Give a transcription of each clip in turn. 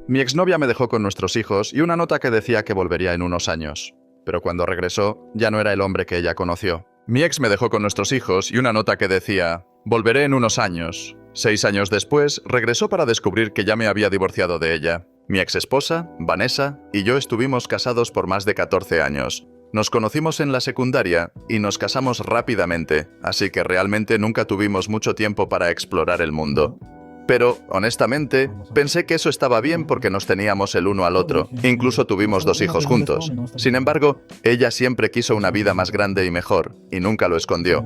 Mi exnovia me dejó con nuestros hijos y una nota que decía que volvería en unos años. Pero cuando regresó, ya no era el hombre que ella conoció. Mi ex me dejó con nuestros hijos y una nota que decía, volveré en unos años. 6 años después, regresó para descubrir que ya me había divorciado de ella. Mi ex esposa, Vanessa, y yo estuvimos casados por más de 14 años. Nos conocimos en la secundaria y nos casamos rápidamente, así que realmente nunca tuvimos mucho tiempo para explorar el mundo. Pero, honestamente, pensé que eso estaba bien porque nos teníamos el uno al otro. Incluso tuvimos 2 hijos juntos. Sin embargo, ella siempre quiso una vida más grande y mejor, y nunca lo escondió.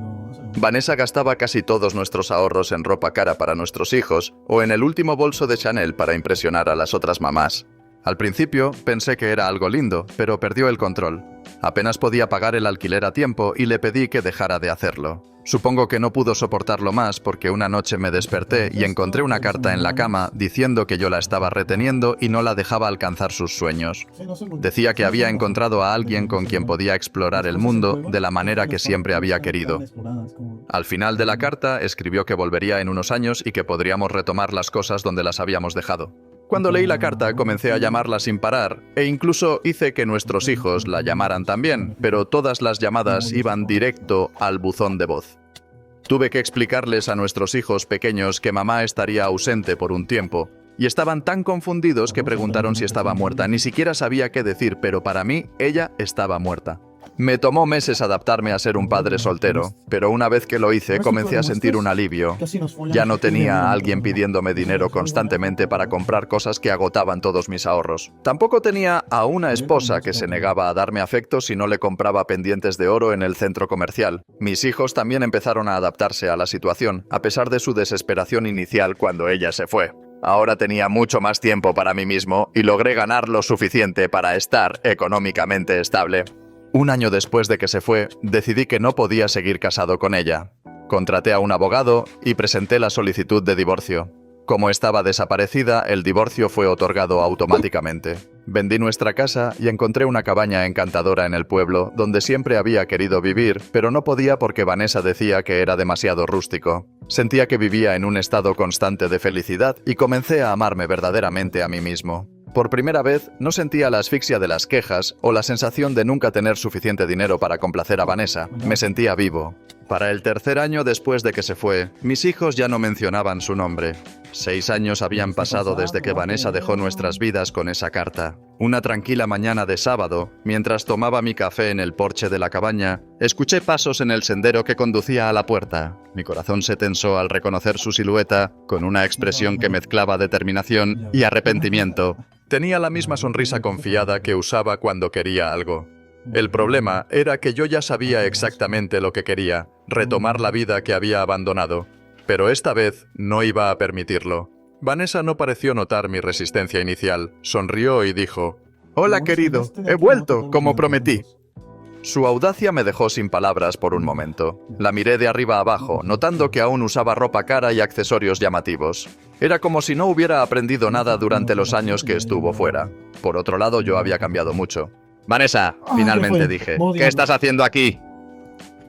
Vanessa gastaba casi todos nuestros ahorros en ropa cara para nuestros hijos o en el último bolso de Chanel para impresionar a las otras mamás. Al principio, pensé que era algo lindo, pero perdió el control. Apenas podía pagar el alquiler a tiempo y le pedí que dejara de hacerlo. Supongo que no pudo soportarlo más porque una noche me desperté y encontré una carta en la cama diciendo que yo la estaba reteniendo y no la dejaba alcanzar sus sueños. Decía que había encontrado a alguien con quien podía explorar el mundo de la manera que siempre había querido. Al final de la carta escribió que volvería en unos años y que podríamos retomar las cosas donde las habíamos dejado. Cuando leí la carta, comencé a llamarla sin parar e incluso hice que nuestros hijos la llamaran también, pero todas las llamadas iban directo al buzón de voz. Tuve que explicarles a nuestros hijos pequeños que mamá estaría ausente por un tiempo, y estaban tan confundidos que preguntaron si estaba muerta. Ni siquiera sabía qué decir, pero para mí, ella estaba muerta. Me tomó meses adaptarme a ser un padre soltero, pero una vez que lo hice, comencé a sentir un alivio. Ya no tenía a alguien pidiéndome dinero constantemente para comprar cosas que agotaban todos mis ahorros. Tampoco tenía a una esposa que se negaba a darme afecto si no le compraba pendientes de oro en el centro comercial. Mis hijos también empezaron a adaptarse a la situación, a pesar de su desesperación inicial cuando ella se fue. Ahora tenía mucho más tiempo para mí mismo y logré ganar lo suficiente para estar económicamente estable. Un año después de que se fue, decidí que no podía seguir casado con ella. Contraté a un abogado y presenté la solicitud de divorcio. Como estaba desaparecida, el divorcio fue otorgado automáticamente. Vendí nuestra casa y encontré una cabaña encantadora en el pueblo, donde siempre había querido vivir, pero no podía porque Vanessa decía que era demasiado rústico. Sentía que vivía en un estado constante de felicidad y comencé a amarme verdaderamente a mí mismo. Por primera vez, no sentía la asfixia de las quejas o la sensación de nunca tener suficiente dinero para complacer a Vanessa. Me sentía vivo. Para el 3er año después de que se fue, mis hijos ya no mencionaban su nombre. 6 años habían pasado desde que Vanessa dejó nuestras vidas con esa carta. Una tranquila mañana de sábado, mientras tomaba mi café en el porche de la cabaña, escuché pasos en el sendero que conducía a la puerta. Mi corazón se tensó al reconocer su silueta, con una expresión que mezclaba determinación y arrepentimiento. Tenía la misma sonrisa confiada que usaba cuando quería algo. El problema era que yo ya sabía exactamente lo que quería, retomar la vida que había abandonado. Pero esta vez no iba a permitirlo. Vanessa no pareció notar mi resistencia inicial. Sonrió y dijo, «Hola, querido, he vuelto, como prometí». Su audacia me dejó sin palabras por un momento. La miré de arriba abajo, notando que aún usaba ropa cara y accesorios llamativos. Era como si no hubiera aprendido nada durante los años que estuvo fuera. Por otro lado, yo había cambiado mucho. «Vanessa», finalmente dije, «¿qué estás haciendo aquí?»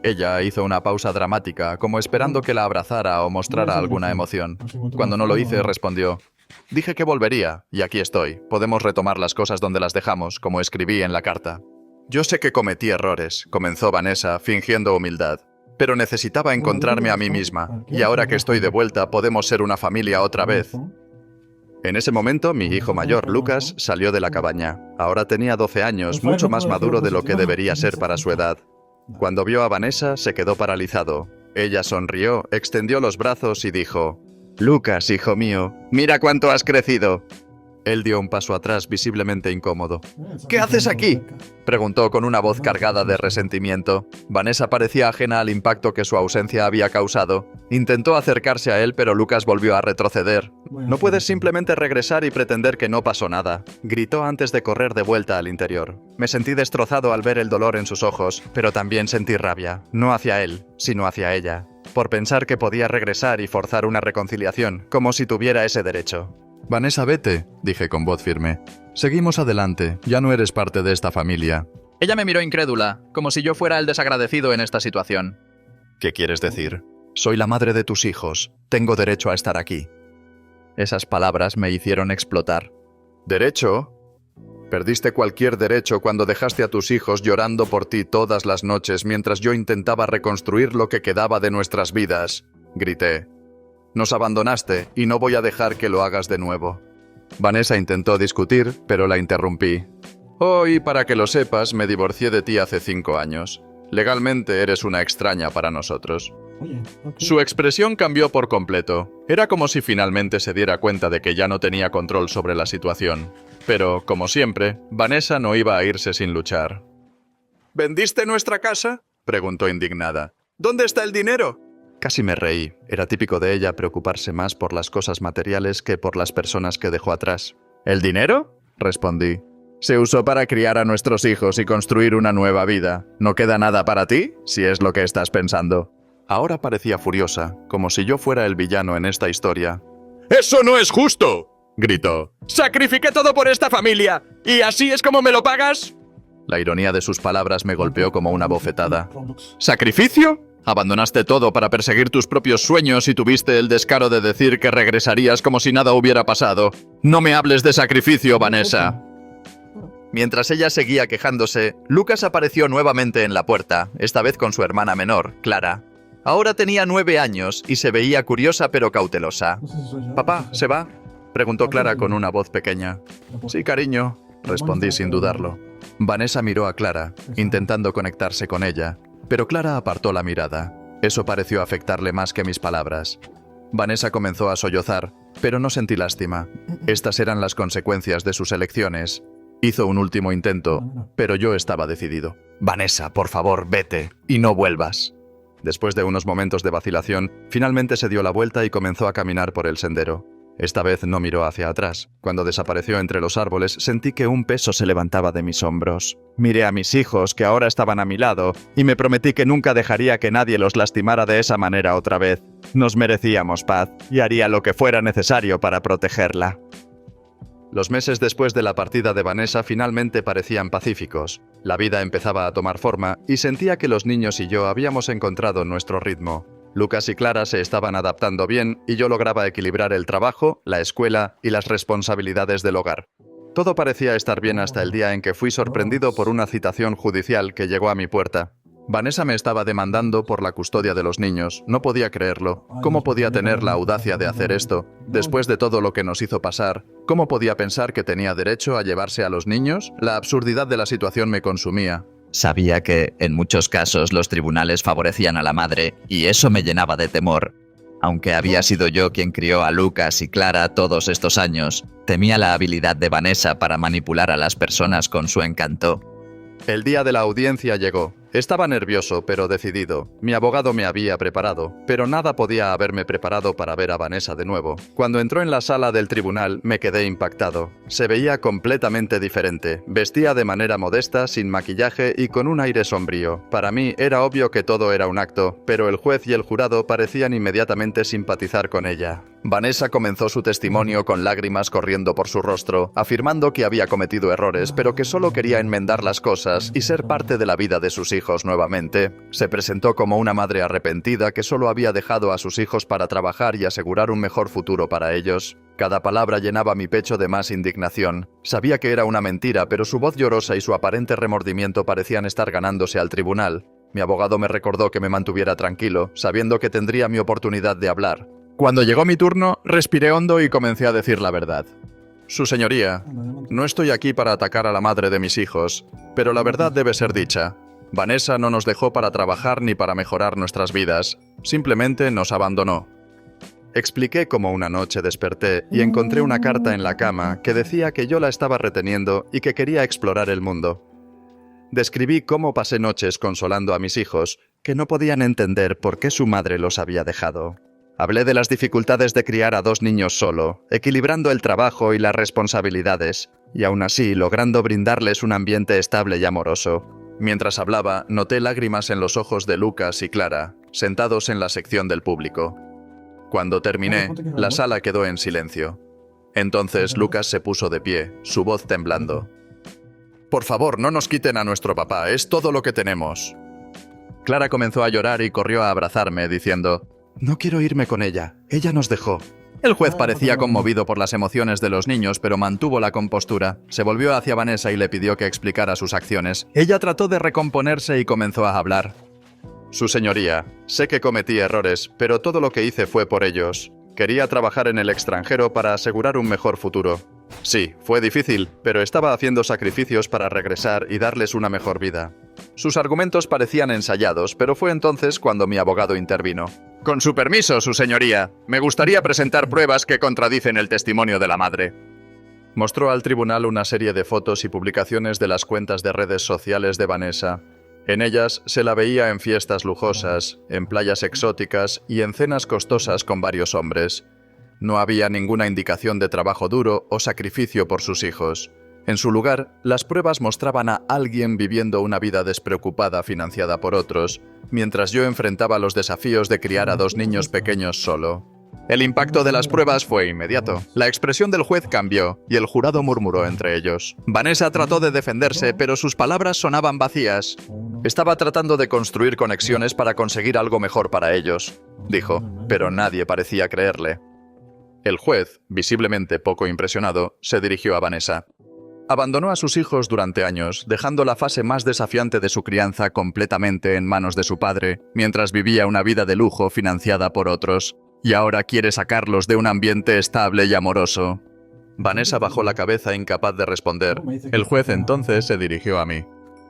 Ella hizo una pausa dramática, como esperando que la abrazara o mostrara alguna emoción. Cuando no lo hice, respondió, «Dije que volvería, y aquí estoy. Podemos retomar las cosas donde las dejamos, como escribí en la carta». «Yo sé que cometí errores», comenzó Vanessa, fingiendo humildad. «Pero necesitaba encontrarme a mí misma, y ahora que estoy de vuelta, podemos ser una familia otra vez». En ese momento, mi hijo mayor, Lucas, salió de la cabaña. Ahora tenía 12 años, mucho más maduro de lo que debería ser para su edad. Cuando vio a Vanessa, se quedó paralizado. Ella sonrió, extendió los brazos y dijo, «Lucas, hijo mío, mira cuánto has crecido». Él dio un paso atrás, visiblemente incómodo. «¿Qué haces aquí?», preguntó con una voz cargada de resentimiento. Vanessa parecía ajena al impacto que su ausencia había causado. Intentó acercarse a él, pero Lucas volvió a retroceder. «No puedes simplemente regresar y pretender que no pasó nada», gritó antes de correr de vuelta al interior. Me sentí destrozado al ver el dolor en sus ojos, pero también sentí rabia, no hacia él, sino hacia ella, por pensar que podía regresar y forzar una reconciliación, como si tuviera ese derecho. «Vanessa, vete», dije con voz firme. «Seguimos adelante, ya no eres parte de esta familia». Ella me miró incrédula, como si yo fuera el desagradecido en esta situación. «¿Qué quieres decir? Soy la madre de tus hijos. Tengo derecho a estar aquí». Esas palabras me hicieron explotar. ¿Derecho? Perdiste cualquier derecho cuando dejaste a tus hijos llorando por ti todas las noches mientras yo intentaba reconstruir lo que quedaba de nuestras vidas, grité. Nos abandonaste y no voy a dejar que lo hagas de nuevo. Vanessa intentó discutir, pero la interrumpí. Oh, y para que lo sepas, me divorcié de ti hace 5 años. Legalmente eres una extraña para nosotros. Su expresión cambió por completo. Era como si finalmente se diera cuenta de que ya no tenía control sobre la situación. Pero, como siempre, Vanessa no iba a irse sin luchar. ¿Vendiste nuestra casa?, preguntó indignada. ¿Dónde está el dinero? Casi me reí. Era típico de ella preocuparse más por las cosas materiales que por las personas que dejó atrás. ¿El dinero?, respondí. Se usó para criar a nuestros hijos y construir una nueva vida. ¿No queda nada para ti?, si es lo que estás pensando. Ahora parecía furiosa, como si yo fuera el villano en esta historia. ¡Eso no es justo!, gritó. ¡Sacrifiqué todo por esta familia! ¿Y así es como me lo pagas? La ironía de sus palabras me golpeó como una bofetada. ¿Sacrificio? Abandonaste todo para perseguir tus propios sueños y tuviste el descaro de decir que regresarías como si nada hubiera pasado. No me hables de sacrificio, Vanessa. Mientras ella seguía quejándose, Lucas apareció nuevamente en la puerta, esta vez con su hermana menor, Clara. Ahora tenía 9 años y se veía curiosa pero cautelosa. «¿Papá, se va?», preguntó Clara con una voz pequeña. «Sí, cariño», respondí sin dudarlo. Vanessa miró a Clara, intentando conectarse con ella, pero Clara apartó la mirada. Eso pareció afectarle más que mis palabras. Vanessa comenzó a sollozar, pero no sentí lástima. Estas eran las consecuencias de sus elecciones. Hizo un último intento, pero yo estaba decidido. «Vanessa, por favor, vete y no vuelvas». Después de unos momentos de vacilación, finalmente se dio la vuelta y comenzó a caminar por el sendero. Esta vez no miró hacia atrás. Cuando desapareció entre los árboles, sentí que un peso se levantaba de mis hombros. Miré a mis hijos, que ahora estaban a mi lado, y me prometí que nunca dejaría que nadie los lastimara de esa manera otra vez. Nos merecíamos paz, y haría lo que fuera necesario para protegerla. Los meses después de la partida de Vanessa finalmente parecían pacíficos. La vida empezaba a tomar forma y sentía que los niños y yo habíamos encontrado nuestro ritmo. Lucas y Clara se estaban adaptando bien y yo lograba equilibrar el trabajo, la escuela y las responsabilidades del hogar. Todo parecía estar bien hasta el día en que fui sorprendido por una citación judicial que llegó a mi puerta. Vanessa me estaba demandando por la custodia de los niños. No podía creerlo. ¿Cómo podía tener la audacia de hacer esto? Después de todo lo que nos hizo pasar, ¿cómo podía pensar que tenía derecho a llevarse a los niños? La absurdidad de la situación me consumía. Sabía que, en muchos casos, los tribunales favorecían a la madre, y eso me llenaba de temor. Aunque había sido yo quien crió a Lucas y Clara todos estos años, temía la habilidad de Vanessa para manipular a las personas con su encanto. El día de la audiencia llegó. Estaba nervioso, pero decidido. Mi abogado me había preparado, pero nada podía haberme preparado para ver a Vanessa de nuevo. Cuando entró en la sala del tribunal, me quedé impactado. Se veía completamente diferente. Vestía de manera modesta, sin maquillaje y con un aire sombrío. Para mí era obvio que todo era un acto, pero el juez y el jurado parecían inmediatamente simpatizar con ella. Vanessa comenzó su testimonio con lágrimas corriendo por su rostro, afirmando que había cometido errores, pero que solo quería enmendar las cosas y ser parte de la vida de sus hijos nuevamente. Se presentó como una madre arrepentida que solo había dejado a sus hijos para trabajar y asegurar un mejor futuro para ellos. Cada palabra llenaba mi pecho de más indignación. Sabía que era una mentira, pero su voz llorosa y su aparente remordimiento parecían estar ganándose al tribunal. Mi abogado me recordó que me mantuviera tranquilo, sabiendo que tendría mi oportunidad de hablar. Cuando llegó mi turno, respiré hondo y comencé a decir la verdad. Su señoría, no estoy aquí para atacar a la madre de mis hijos, pero la verdad debe ser dicha. Vanessa no nos dejó para trabajar ni para mejorar nuestras vidas, simplemente nos abandonó. Expliqué cómo una noche desperté y encontré una carta en la cama que decía que yo la estaba reteniendo y que quería explorar el mundo. Describí cómo pasé noches consolando a mis hijos, que no podían entender por qué su madre los había dejado. Hablé de las dificultades de criar a 2 niños solo, equilibrando el trabajo y las responsabilidades, y aún así logrando brindarles un ambiente estable y amoroso. Mientras hablaba, noté lágrimas en los ojos de Lucas y Clara, sentados en la sección del público. Cuando terminé, la sala quedó en silencio. Entonces Lucas se puso de pie, su voz temblando. «Por favor, no nos quiten a nuestro papá, es todo lo que tenemos». Clara comenzó a llorar y corrió a abrazarme, diciendo: «No quiero irme con ella, ella nos dejó». El juez parecía conmovido por las emociones de los niños, pero mantuvo la compostura. Se volvió hacia Vanessa y le pidió que explicara sus acciones. Ella trató de recomponerse y comenzó a hablar. Su señoría, sé que cometí errores, pero todo lo que hice fue por ellos. Quería trabajar en el extranjero para asegurar un mejor futuro. Sí, fue difícil, pero estaba haciendo sacrificios para regresar y darles una mejor vida. Sus argumentos parecían ensayados, pero fue entonces cuando mi abogado intervino. Con su permiso, su señoría, me gustaría presentar pruebas que contradicen el testimonio de la madre. Mostró al tribunal una serie de fotos y publicaciones de las cuentas de redes sociales de Vanessa. En ellas se la veía en fiestas lujosas, en playas exóticas y en cenas costosas con varios hombres. No había ninguna indicación de trabajo duro o sacrificio por sus hijos. En su lugar, las pruebas mostraban a alguien viviendo una vida despreocupada financiada por otros, mientras yo enfrentaba los desafíos de criar a 2 niños pequeños solo. El impacto de las pruebas fue inmediato. La expresión del juez cambió y el jurado murmuró entre ellos. Vanessa trató de defenderse, pero sus palabras sonaban vacías. Estaba tratando de construir conexiones para conseguir algo mejor para ellos, dijo, pero nadie parecía creerle. El juez, visiblemente poco impresionado, se dirigió a Vanessa. Abandonó a sus hijos durante años, dejando la fase más desafiante de su crianza completamente en manos de su padre, mientras vivía una vida de lujo financiada por otros. Y ahora quiere sacarlos de un ambiente estable y amoroso. Vanessa bajó la cabeza incapaz de responder. El juez entonces se dirigió a mí.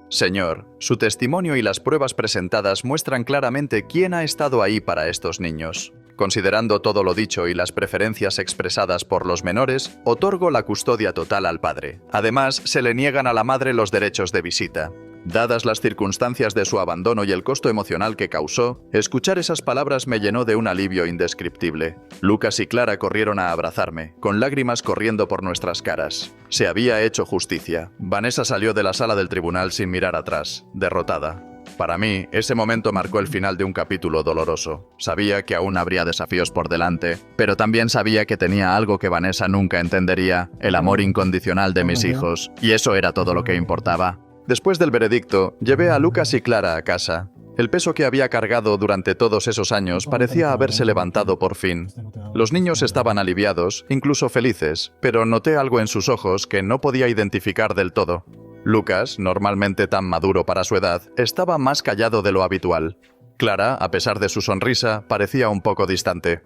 Señor, su testimonio y las pruebas presentadas muestran claramente quién ha estado ahí para estos niños. Considerando todo lo dicho y las preferencias expresadas por los menores, otorgo la custodia total al padre. Además, se le niegan a la madre los derechos de visita. Dadas las circunstancias de su abandono y el costo emocional que causó, escuchar esas palabras me llenó de un alivio indescriptible. Lucas y Clara corrieron a abrazarme, con lágrimas corriendo por nuestras caras. Se había hecho justicia. Vanessa salió de la sala del tribunal sin mirar atrás, derrotada. Para mí, ese momento marcó el final de un capítulo doloroso. Sabía que aún habría desafíos por delante, pero también sabía que tenía algo que Vanessa nunca entendería, el amor incondicional de mis hijos, y eso era todo lo que importaba. Después del veredicto, llevé a Lucas y Clara a casa. El peso que había cargado durante todos esos años parecía haberse levantado por fin. Los niños estaban aliviados, incluso felices, pero noté algo en sus ojos que no podía identificar del todo. Lucas, normalmente tan maduro para su edad, estaba más callado de lo habitual. Clara, a pesar de su sonrisa, parecía un poco distante.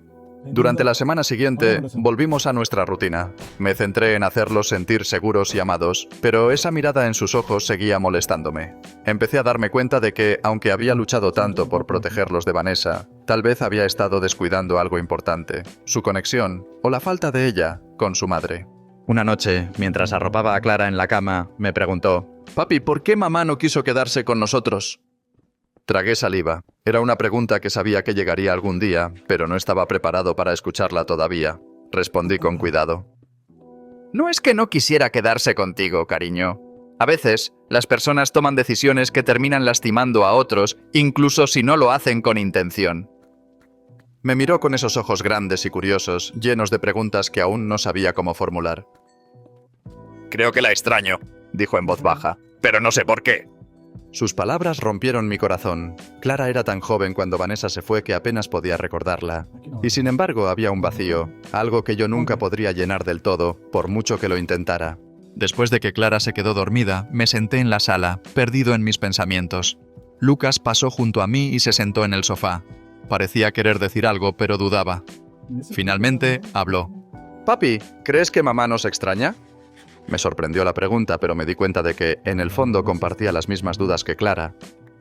Durante la semana siguiente, volvimos a nuestra rutina. Me centré en hacerlos sentir seguros y amados, pero esa mirada en sus ojos seguía molestándome. Empecé a darme cuenta de que, aunque había luchado tanto por protegerlos de Vanessa, tal vez había estado descuidando algo importante, su conexión, o la falta de ella, con su madre. Una noche, mientras arropaba a Clara en la cama, me preguntó, «Papi, ¿por qué mamá no quiso quedarse con nosotros?» Tragué saliva. Era una pregunta que sabía que llegaría algún día, pero no estaba preparado para escucharla todavía. Respondí con cuidado. No es que no quisiera quedarse contigo, cariño. A veces, las personas toman decisiones que terminan lastimando a otros, incluso si no lo hacen con intención. Me miró con esos ojos grandes y curiosos, llenos de preguntas que aún no sabía cómo formular. Creo que la extraño, dijo en voz baja, pero no sé por qué. Sus palabras rompieron mi corazón. Clara era tan joven cuando Vanessa se fue que apenas podía recordarla. Y sin embargo había un vacío, algo que yo nunca podría llenar del todo, por mucho que lo intentara. Después de que Clara se quedó dormida, me senté en la sala, perdido en mis pensamientos. Lucas pasó junto a mí y se sentó en el sofá. Parecía querer decir algo, pero dudaba. Finalmente, habló. «Papi, ¿crees que mamá nos extraña?» Me sorprendió la pregunta, pero me di cuenta de que, en el fondo, compartía las mismas dudas que Clara.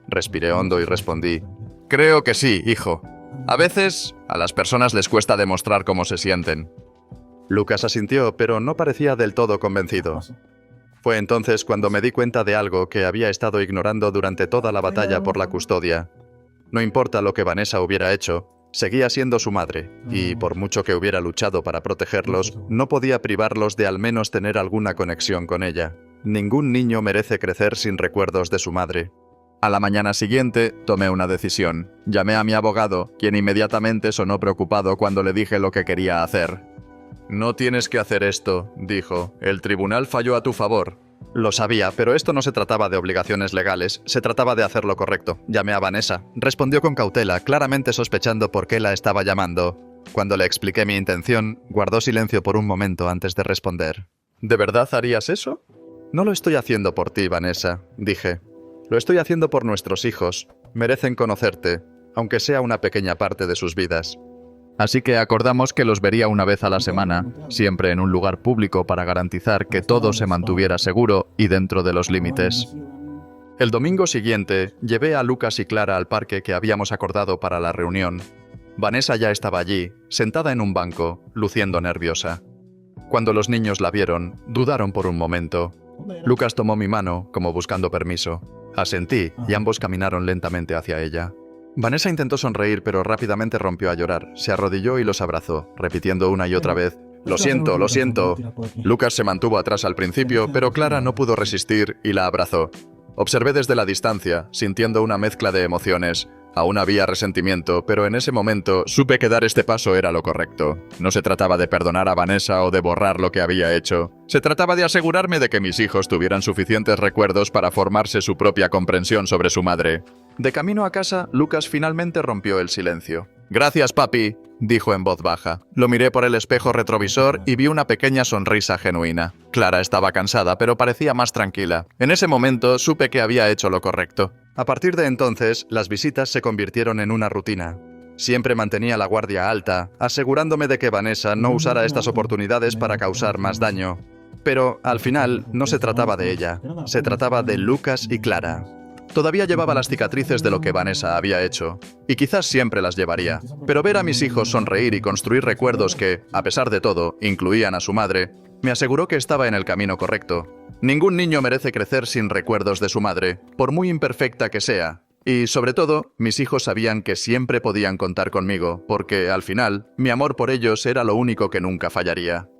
Respiré hondo y respondí, «Creo que sí, hijo. A veces, a las personas les cuesta demostrar cómo se sienten». Lucas asintió, pero no parecía del todo convencido. Fue entonces cuando me di cuenta de algo que había estado ignorando durante toda la batalla por la custodia. No importa lo que Vanessa hubiera hecho, seguía siendo su madre, y por mucho que hubiera luchado para protegerlos, no podía privarlos de al menos tener alguna conexión con ella. Ningún niño merece crecer sin recuerdos de su madre. A la mañana siguiente, tomé una decisión. Llamé a mi abogado, quien inmediatamente sonó preocupado cuando le dije lo que quería hacer. «No tienes que hacer esto», dijo. «El tribunal falló a tu favor». Lo sabía, pero esto no se trataba de obligaciones legales, se trataba de hacer lo correcto. Llamé a Vanessa. Respondió con cautela, claramente sospechando por qué la estaba llamando. Cuando le expliqué mi intención, guardó silencio por un momento antes de responder. ¿De verdad harías eso? No lo estoy haciendo por ti, Vanessa, dije. Lo estoy haciendo por nuestros hijos. Merecen conocerte, aunque sea una pequeña parte de sus vidas. Así que acordamos que los vería una vez a la semana, siempre en un lugar público para garantizar que todo se mantuviera seguro y dentro de los límites. El domingo siguiente, llevé a Lucas y Clara al parque que habíamos acordado para la reunión. Vanessa ya estaba allí, sentada en un banco, luciendo nerviosa. Cuando los niños la vieron, dudaron por un momento. Lucas tomó mi mano, como buscando permiso. Asentí, y ambos caminaron lentamente hacia ella. Vanessa intentó sonreír, pero rápidamente rompió a llorar. Se arrodilló y los abrazó, repitiendo una y otra vez: «Lo siento, lo siento». Lucas se mantuvo atrás al principio, pero Clara no pudo resistir y la abrazó. Observé desde la distancia, sintiendo una mezcla de emociones. Aún había resentimiento, pero en ese momento supe que dar este paso era lo correcto. No se trataba de perdonar a Vanessa o de borrar lo que había hecho. Se trataba de asegurarme de que mis hijos tuvieran suficientes recuerdos para formarse su propia comprensión sobre su madre. De camino a casa, Lucas finalmente rompió el silencio. «Gracias, papi», dijo en voz baja. Lo miré por el espejo retrovisor y vi una pequeña sonrisa genuina. Clara estaba cansada, pero parecía más tranquila. En ese momento supe que había hecho lo correcto. A partir de entonces, las visitas se convirtieron en una rutina. Siempre mantenía la guardia alta, asegurándome de que Vanessa no usara estas oportunidades para causar más daño. Pero, al final, no se trataba de ella. Se trataba de Lucas y Clara. Todavía llevaba las cicatrices de lo que Vanessa había hecho, y quizás siempre las llevaría. Pero ver a mis hijos sonreír y construir recuerdos que, a pesar de todo, incluían a su madre, me aseguró que estaba en el camino correcto. Ningún niño merece crecer sin recuerdos de su madre, por muy imperfecta que sea. Y, sobre todo, mis hijos sabían que siempre podían contar conmigo, porque, al final, mi amor por ellos era lo único que nunca fallaría.